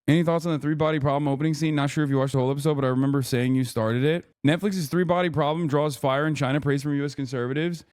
Any thoughts on the three body problem opening scene? Not sure if you watched the whole episode, but I remember saying you started it. Netflix's three body problem draws fire in China, praise from U.S. conservatives.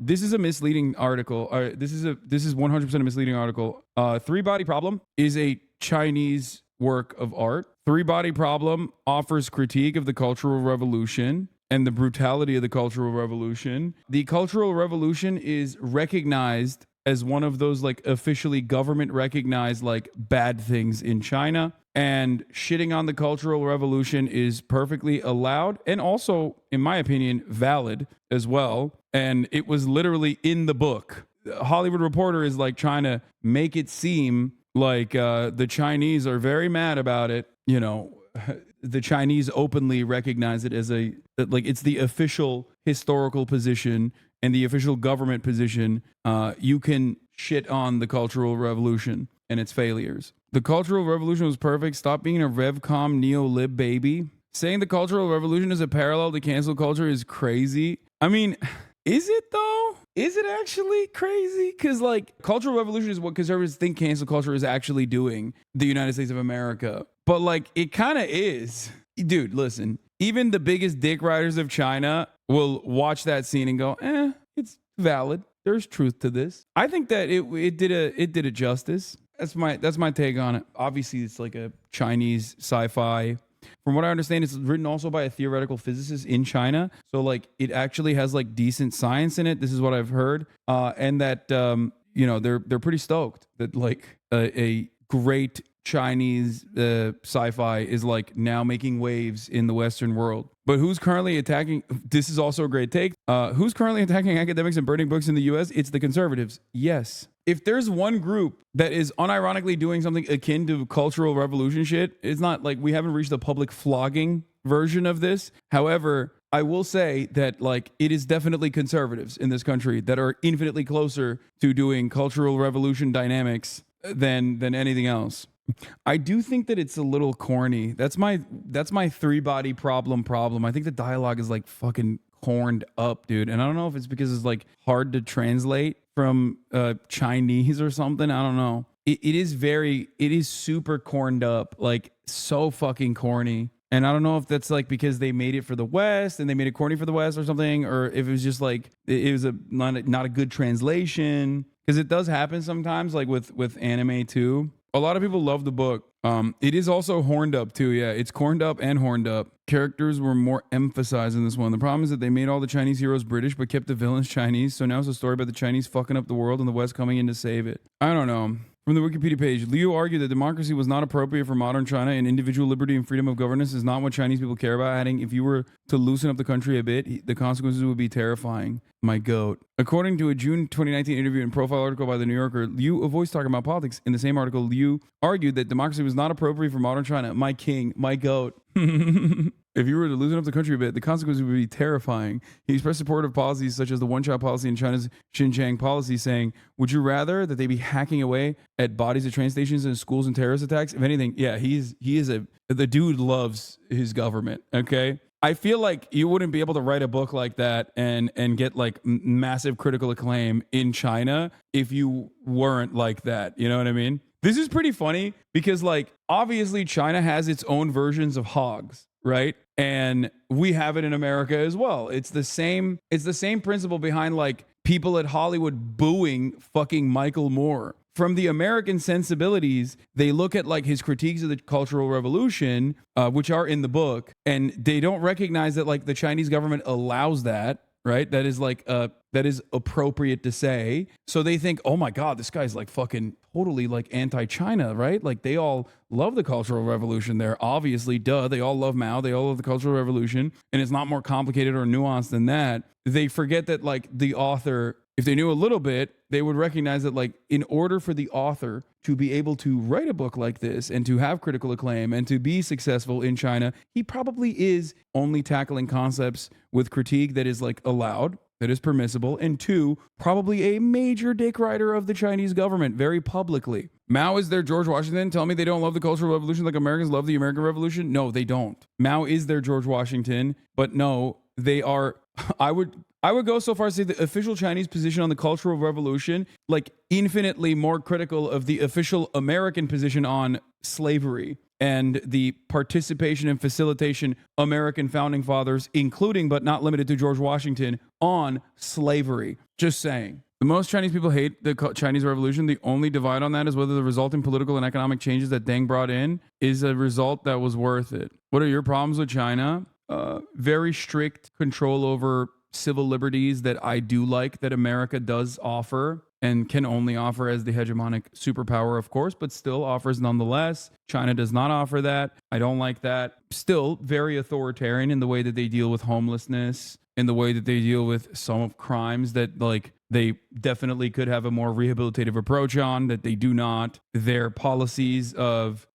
This is a misleading article. This is 100% a misleading article. Three body problem is a Chinese work of art. Three body problem offers critique of the Cultural Revolution and the brutality of the Cultural Revolution. The Cultural Revolution is recognized as one of those like officially government recognized like bad things in China. And shitting on the Cultural Revolution is perfectly allowed and also, in my opinion, valid as well. And it was literally in the book. Hollywood Reporter is like trying to make it seem like the Chinese are very mad about it. You know, the Chinese openly recognize it as it's the official historical position and the official government position. You can shit on the Cultural Revolution and its failures. The Cultural Revolution was perfect. Stop being a RevCom neo-lib baby. Saying the Cultural Revolution is a parallel to cancel culture is crazy. I mean, is it though? Is it actually crazy? Because like Cultural Revolution is what conservatives think cancel culture is actually doing the United States of America. But like it kind of is. Dude, listen, even the biggest dick riders of China will watch that scene and go, it's valid. There's truth to this. I think that it did a justice. That's my take on it. Obviously, it's like a Chinese sci-fi. From what I understand, it's written also by a theoretical physicist in China. So like it actually has like decent science in it. This is what I've heard. And that they're pretty stoked that like a great Chinese sci-fi is like now making waves in the Western world. But who's currently attacking? This is also a great take. Who's currently attacking academics and burning books in the U.S.? It's the conservatives. Yes. If there's one group that is unironically doing something akin to Cultural Revolution shit, it's not like we haven't reached the public flogging version of this. However, I will say that like it is definitely conservatives in this country that are infinitely closer to doing Cultural Revolution dynamics than anything else. I do think that it's a little corny. That's my three body problem. I think the dialogue is like fucking horned up, dude. And I don't know if it's because it's like hard to translate from Chinese or something. I don't know. It is super corned up, like so fucking corny. And I don't know if that's like because they made it for the West and they made it corny for the West or something, or if it was just like it was not a good translation. Because it does happen sometimes, like with anime too. A lot of people love the book. It is also horned up too. Yeah, it's corned up and horned up. Characters were more emphasized in this one. The problem is that they made all the Chinese heroes British, but kept the villains Chinese. So now it's a story about the Chinese fucking up the world and the West coming in to save it. I don't know. From the Wikipedia page, Liu argued that democracy was not appropriate for modern China and individual liberty and freedom of governance is not what Chinese people care about, adding, if you were to loosen up the country a bit, the consequences would be terrifying. My goat. According to a June 2019 interview and profile article by The New Yorker, Liu avoids talking about politics. In the same article, Liu argued that democracy was not appropriate for modern China. My king, my goat. If you were to loosen up the country a bit, the consequences would be terrifying. He expressed support of policies such as the one-child policy and China's Xinjiang policy, saying, would you rather that they be hacking away at bodies at train stations and schools and terrorist attacks? If anything, yeah, the dude loves his government, okay? I feel like you wouldn't be able to write a book like that and get like massive critical acclaim in China if you weren't like that. You know what I mean? This is pretty funny because like obviously China has its own versions of hogs, right? And we have it in America as well. It's the same principle behind like people at Hollywood booing fucking Michael Moore. From the American sensibilities, they look at like his critiques of the Cultural Revolution, which are in the book, and they don't recognize that like the Chinese government allows that, right? That is like that is appropriate to say. So they think, oh my God, this guy's like fucking totally like anti-China, right? Like they all love the Cultural Revolution there. Obviously, duh. They all love Mao. They all love the Cultural Revolution. And it's not more complicated or nuanced than that. They forget that like the author, if they knew a little bit, they would recognize that like in order for the author to be able to write a book like this and to have critical acclaim and to be successful in China, he probably is only tackling concepts with critique that is like allowed, that is permissible, and two, probably a major dick rider of the Chinese government very publicly. Mao is their George Washington. Tell me they don't love the Cultural Revolution like Americans love the American Revolution? No, they don't. Mao is their George Washington, but no, they are. I I would go so far as to say the official Chinese position on the Cultural Revolution, like infinitely more critical of the official American position on slavery and the participation and facilitation American founding fathers, including but not limited to George Washington, on slavery. Just saying. The most Chinese people hate the Chinese Revolution. The only divide on that is whether the resulting political and economic changes that Deng brought in is a result that was worth it. What are your problems with China? Very strict control over civil liberties that I do like that America does offer and can only offer as the hegemonic superpower, of course, but still offers nonetheless. China does not offer that. I don't like that. Still very authoritarian in the way that they deal with homelessness, in the way that they deal with some of crimes that like they definitely could have a more rehabilitative approach on that they do not. Their policies of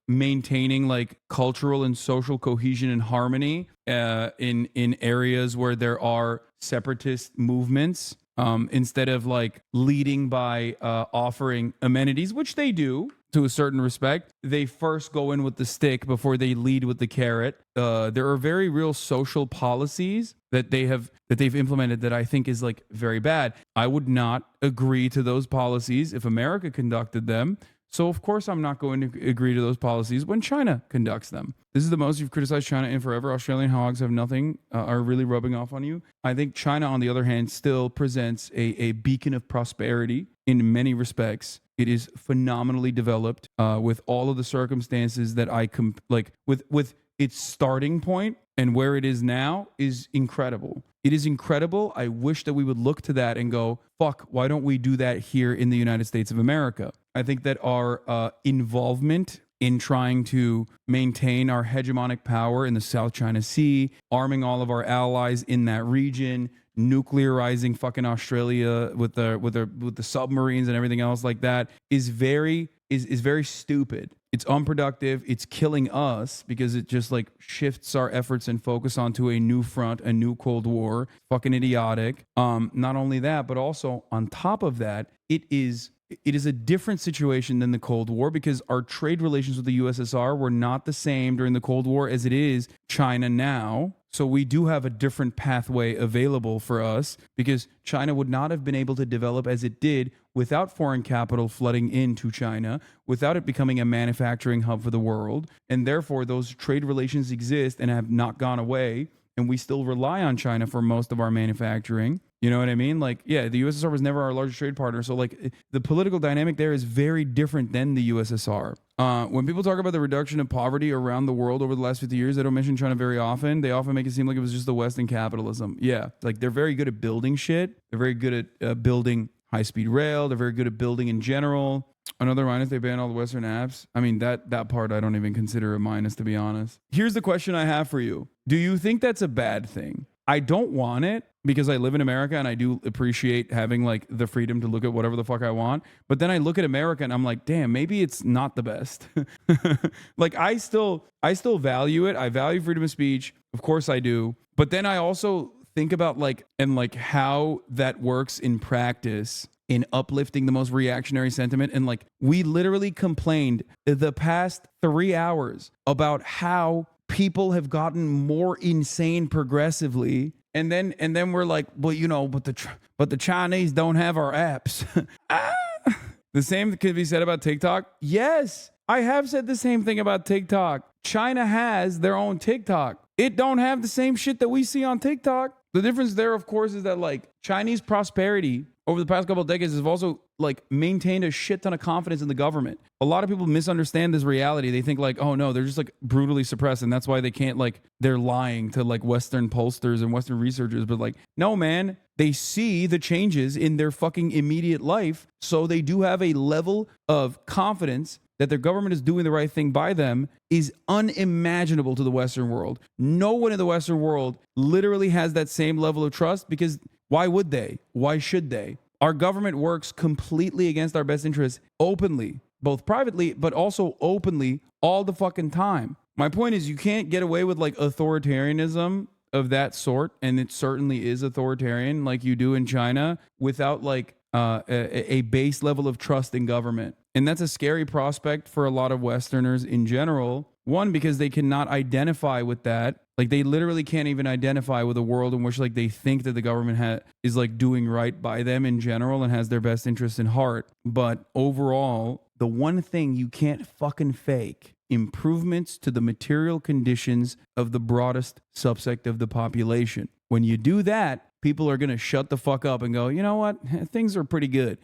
maintaining like cultural and social cohesion and harmony in areas where there are separatist movements, instead of like leading by offering amenities, which they do to a certain respect. They first go in with the stick before they lead with the carrot. There are very real social policies that they've implemented that I think is like very bad. I would not agree to those policies if America conducted them. So, of course, I'm not going to agree to those policies when China conducts them. This is the most you've criticized China in forever. Australian hogs have nothing, are really rubbing off on you. I think China, on the other hand, still presents a beacon of prosperity in many respects. It is phenomenally developed with all of the circumstances that with its starting point and where it is now is incredible. It is incredible. I wish that we would look to that and go, fuck, why don't we do that here in the United States of America? I think that our involvement in trying to maintain our hegemonic power in the South China Sea, arming all of our allies in that region, nuclearizing fucking Australia with the submarines and everything else like that is very stupid. It's unproductive. It's killing us because it just like shifts our efforts and focus onto a new front, a new Cold War. Fucking idiotic. Not only that, but also on top of that, it is a different situation than the Cold War because our trade relations with the USSR were not the same during the Cold War as it is China now. So we do have a different pathway available for us because China would not have been able to develop as it did without foreign capital flooding into China, without it becoming a manufacturing hub for the world. And therefore, those trade relations exist and have not gone away. And we still rely on China for most of our manufacturing. You know what I mean? Like, yeah, the USSR was never our largest trade partner. So, like, the political dynamic there is very different than the USSR. When people talk about the reduction of poverty around the world over the last 50 years, they don't mention China very often. They often make it seem like it was just the West and capitalism. Yeah, like, they're very good at building shit. They're very good at building high-speed rail. They're very good at building in general. Another minus, they ban all the Western apps. I mean, that part I don't even consider a minus, to be honest. Here's the question I have for you. Do you think that's a bad thing? I don't want it because I live in America and I do appreciate having like the freedom to look at whatever the fuck I want. But then I look at America and I'm like, damn, maybe it's not the best. Like I still value it. I value freedom of speech. Of course I do. But then I also think about how that works in practice in uplifting the most reactionary sentiment. And like, we literally complained the past 3 hours about how people have gotten more insane progressively. And then we're like, well, you know, but the Chinese don't have our apps. The same could be said about TikTok. Yes, I have said the same thing about TikTok. China has their own TikTok. It don't have the same shit that we see on TikTok. The difference there, of course, is that like Chinese prosperity over the past couple of decades has also like maintained a shit ton of confidence in the government. A lot of people misunderstand this reality. They think like, oh no, they're just like brutally suppressed and that's why they can't, like, they're lying to like Western pollsters and Western researchers. But like, no, man, they see the changes in their fucking immediate life. So they do have a level of confidence that their government is doing the right thing by them is unimaginable to the Western world. No one in the Western world literally has that same level of trust because why would they? Why should they? Our government works completely against our best interests openly, both privately, but also openly all the fucking time. My point is you can't get away with like authoritarianism of that sort, and it certainly is authoritarian like you do in China, without like a base level of trust in government. And that's a scary prospect for a lot of Westerners in general, One, because they cannot identify with that. Like they literally can't even identify with a world in which like they think that the government is like doing right by them in general and has their best interest in heart. But overall, the one thing you can't fucking fake, improvements to the material conditions of the broadest subsect of the population. When you do that, people are going to shut the fuck up and go, you know what? Things are pretty good.